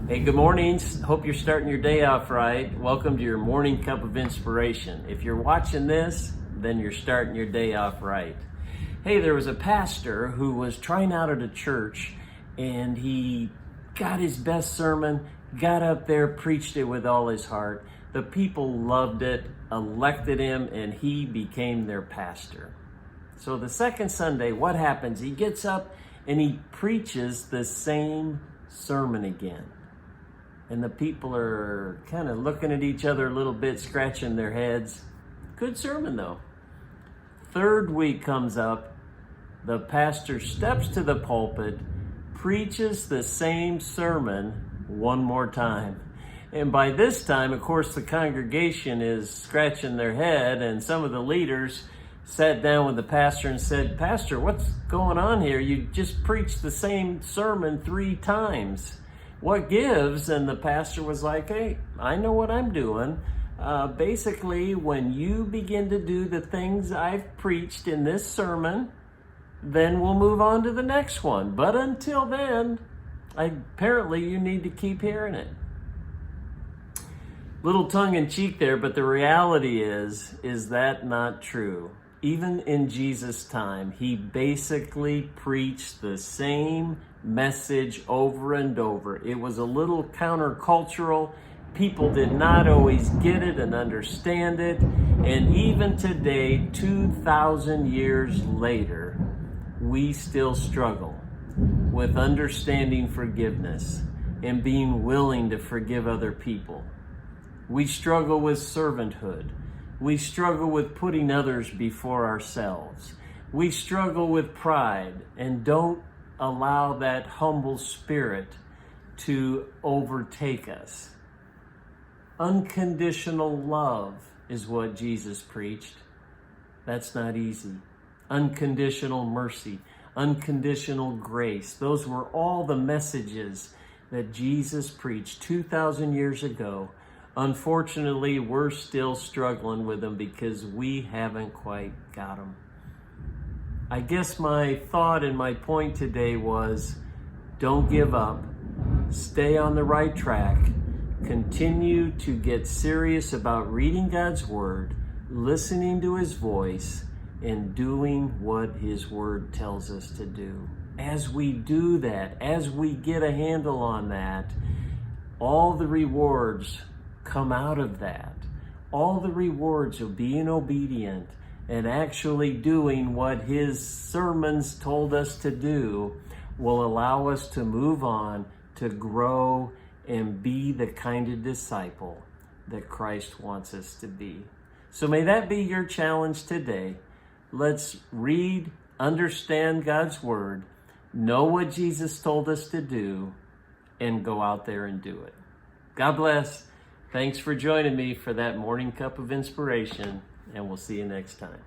Hey, good morning. Hope you're starting your day off right. Welcome to your morning cup of inspiration. If you're watching this, then you're starting your day off right. Hey, there was a pastor who was trying out at a church and he got his best sermon, got up there, preached it with all his heart. The people loved it, elected him, and he became their pastor. So the second Sunday, what happens? He gets up and he preaches the same sermon again. And the people are kind of looking at each other a little bit, scratching their heads. Good sermon though. Third week comes up, the pastor steps to the pulpit, preaches the same sermon one more time. And by this time, of course, the congregation is scratching their head, and some of the leaders sat down with the pastor and said, "Pastor, what's going on here? You just preached the same sermon 3 times. What gives?" And the pastor was like, "Hey, I know what I'm doing. Basically, when you begin to do the things I've preached in this sermon, then we'll move on to the next one. But until then, apparently you need to keep hearing it." Little tongue in cheek there, but the reality is that not true? Even in Jesus' time, he basically preached the same message over and over. It was a little countercultural. People did not always get it and understand it. And even today, 2,000 years later, we still struggle with understanding forgiveness and being willing to forgive other people. We struggle with servanthood. We struggle with putting others before ourselves. We struggle with pride and don't allow that humble spirit to overtake us. Unconditional love is what Jesus preached. That's not easy. Unconditional mercy, unconditional grace. Those were all the messages that Jesus preached 2,000 years ago. Unfortunately, we're still struggling with them because we haven't quite got them. I guess my thought and my point today was, don't give up. Stay on the right track. Continue to get serious about reading God's Word, listening to His voice, and doing what His Word tells us to do. As we do that, as we get a handle on that, all the rewards come out of that. All the rewards of being obedient and actually doing what his sermons told us to do will allow us to move on, to grow, and be the kind of disciple that Christ wants us to be. So may that be your challenge today. Let's read, understand God's Word, know what Jesus told us to do, and go out there and do it. God bless. Thanks for joining me for that morning cup of inspiration, and we'll see you next time.